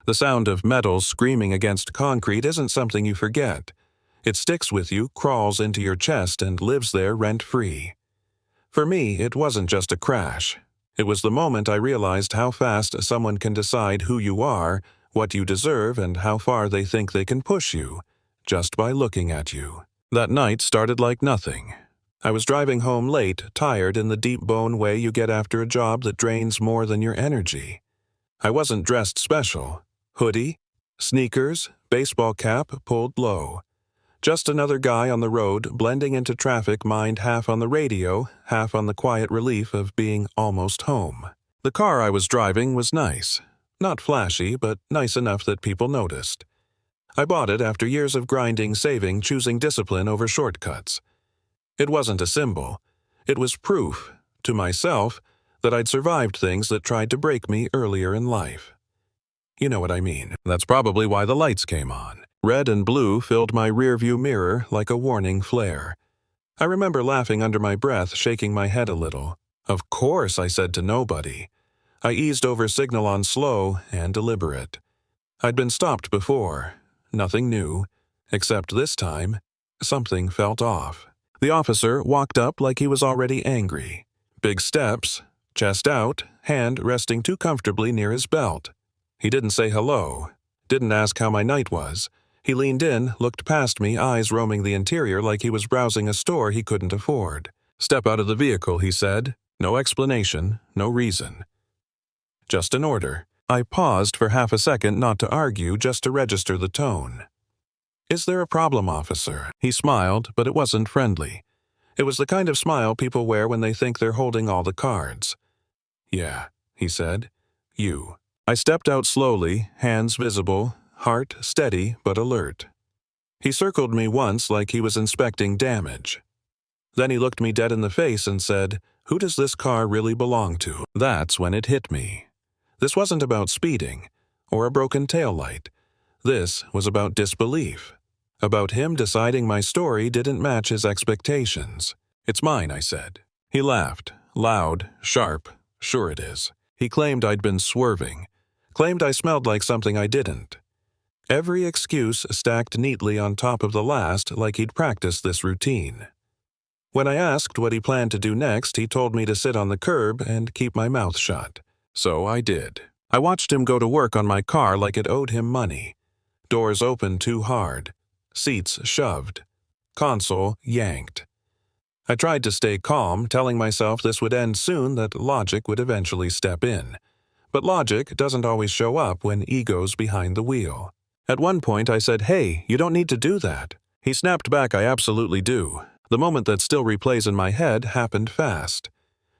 The sound of metal screaming against concrete isn't something you forget. It sticks with you, crawls into your chest, and lives there rent-free. For me, it wasn't just a crash. It was the moment I realized how fast someone can decide who you are, what you deserve, and how far they think they can push you, just by looking at you. That night started like nothing. I was driving home late, tired in the deep-bone way you get after a job that drains more than your energy. I wasn't dressed special. Hoodie, sneakers, baseball cap pulled low. Just another guy on the road, blending into traffic, mind half on the radio, half on the quiet relief of being almost home. The car I was driving was nice. Not flashy, but nice enough that people noticed. I bought it after years of grinding, saving, choosing discipline over shortcuts. It wasn't a symbol. It was proof, to myself, that I'd survived things that tried to break me earlier in life. You know what I mean. That's probably why the lights came on. Red and blue filled my rearview mirror like a warning flare. I remember laughing under my breath, shaking my head a little. Of course, I said to nobody. I eased over signal on slow and deliberate. I'd been stopped before. Nothing new. Except this time, something felt off. The officer walked up like he was already angry. Big steps, chest out, hand resting too comfortably near his belt. He didn't say hello. Didn't ask how my night was. He leaned in, looked past me, eyes roaming the interior like he was browsing a store he couldn't afford. "Step out of the vehicle," he said. No explanation, no reason. Just an order. I paused for half a second not to argue, just to register the tone. "Is there a problem, officer?" He smiled, but it wasn't friendly. It was the kind of smile people wear when they think they're holding all the cards. "Yeah," he said. "You." I stepped out slowly, hands visible, heart steady but alert. He circled me once like he was inspecting damage. Then he looked me dead in the face and said, "Who does this car really belong to?" That's when it hit me. This wasn't about speeding or a broken taillight. This was about disbelief. About him deciding my story didn't match his expectations. "It's mine," I said. He laughed, loud, sharp. "Sure it is." He claimed I'd been swerving. Claimed I smelled like something I didn't. Every excuse stacked neatly on top of the last, like he'd practiced this routine. When I asked what he planned to do next, he told me to sit on the curb and keep my mouth shut. So I did. I watched him go to work on my car like it owed him money. Doors opened too hard. Seats shoved. Console yanked. I tried to stay calm, telling myself this would end soon, that logic would eventually step in. But logic doesn't always show up when ego's behind the wheel. At one point I said, "Hey, you don't need to do that." He snapped back, "I absolutely do." The moment that still replays in my head happened fast.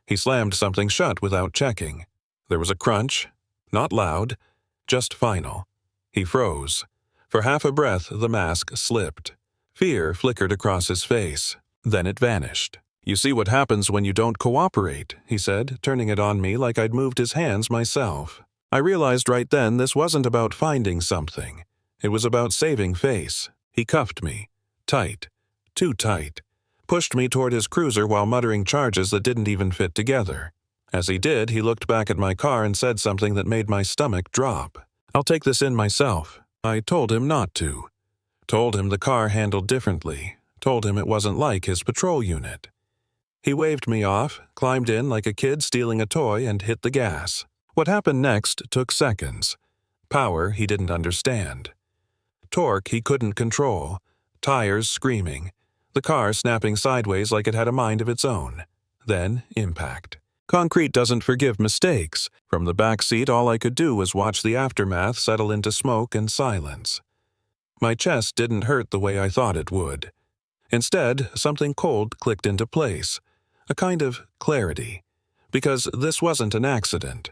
He slammed something shut without checking. There was a crunch, not loud, just final. He froze. For half a breath, the mask slipped. Fear flickered across his face. Then it vanished. "You see what happens when you don't cooperate," he said, turning it on me like I'd moved his hands myself. I realized right then this wasn't about finding something. It was about saving face. He cuffed me. Tight. Too tight. Pushed me toward his cruiser while muttering charges that didn't even fit together. As he did, he looked back at my car and said something that made my stomach drop. "I'll take this in myself." I told him not to. Told him the car handled differently. Told him it wasn't like his patrol unit. He waved me off, climbed in like a kid stealing a toy, and hit the gas. What happened next took seconds. Power he didn't understand. Torque he couldn't control. Tires screaming. The car snapping sideways like it had a mind of its own. Then impact. Concrete doesn't forgive mistakes. From the back seat, all I could do was watch the aftermath settle into smoke and silence. My chest didn't hurt the way I thought it would. Instead, something cold clicked into place. A kind of clarity. Because this wasn't an accident.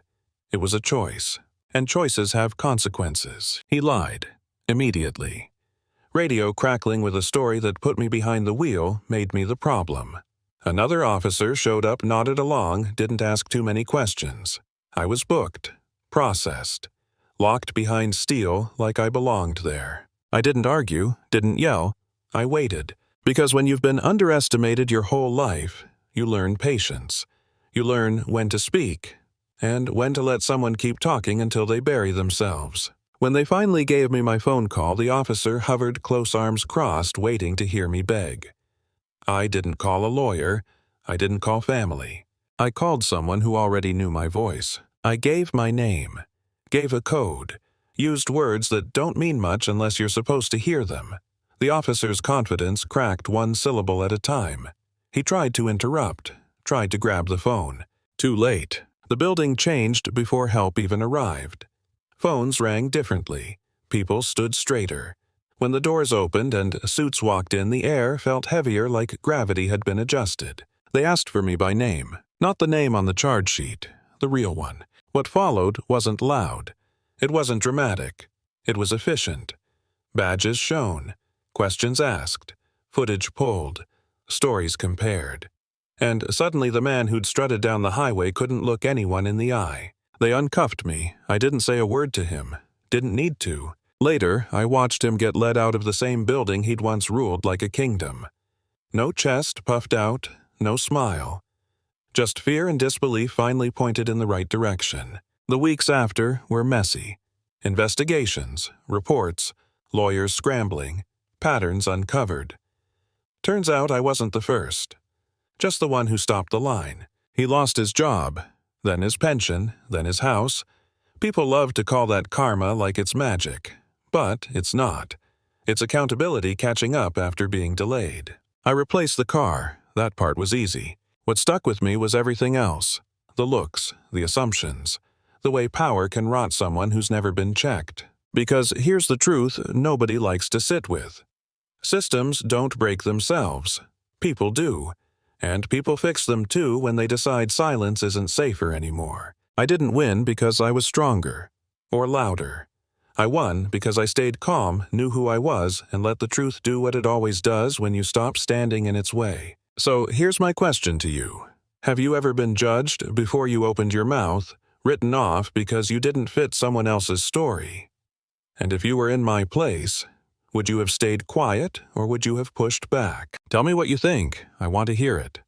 It was a choice. And choices have consequences. He lied. Immediately. Radio crackling with a story that put me behind the wheel made me the problem. Another officer showed up, nodded along, didn't ask too many questions. I was booked. Processed. Locked behind steel like I belonged there. I didn't argue, didn't yell. I waited. Because when you've been underestimated your whole life, you learn patience. You learn when to speak, and when to let someone keep talking until they bury themselves. When they finally gave me my phone call, the officer hovered close arms crossed, waiting to hear me beg. I didn't call a lawyer. I didn't call family. I called someone who already knew my voice. I gave my name, gave a code, used words that don't mean much unless you're supposed to hear them. The officer's confidence cracked one syllable at a time. He tried to interrupt, tried to grab the phone. Too late. The building changed before help even arrived. Phones rang differently. People stood straighter. When the doors opened and suits walked in, the air felt heavier, like gravity had been adjusted. They asked for me by name, not the name on the charge sheet, the real one. What followed wasn't loud. It wasn't dramatic. It was efficient. Badges shown, questions asked, footage pulled, stories compared. And suddenly the man who'd strutted down the highway couldn't look anyone in the eye. They uncuffed me. I didn't say a word to him. Didn't need to. Later, I watched him get led out of the same building he'd once ruled like a kingdom. No chest puffed out, no smile. Just fear and disbelief finally pointed in the right direction. The weeks after were messy. Investigations, reports, lawyers scrambling, patterns uncovered. Turns out I wasn't the first. Just the one who stopped the line. He lost his job, then his pension, then his house. People love to call that karma like it's magic, but it's not. It's accountability catching up after being delayed. I replaced the car. That part was easy. What stuck with me was everything else. The looks, the assumptions, the way power can rot someone who's never been checked. Because here's the truth nobody likes to sit with. Systems don't break themselves. People do. And people fix them too when they decide silence isn't safer anymore. I didn't win because I was stronger or louder. I won because I stayed calm, knew who I was, and let the truth do what it always does when you stop standing in its way. So here's my question to you. Have you ever been judged before you opened your mouth, written off because you didn't fit someone else's story? And if you were in my place, would you have stayed quiet or would you have pushed back? Tell me what you think. I want to hear it.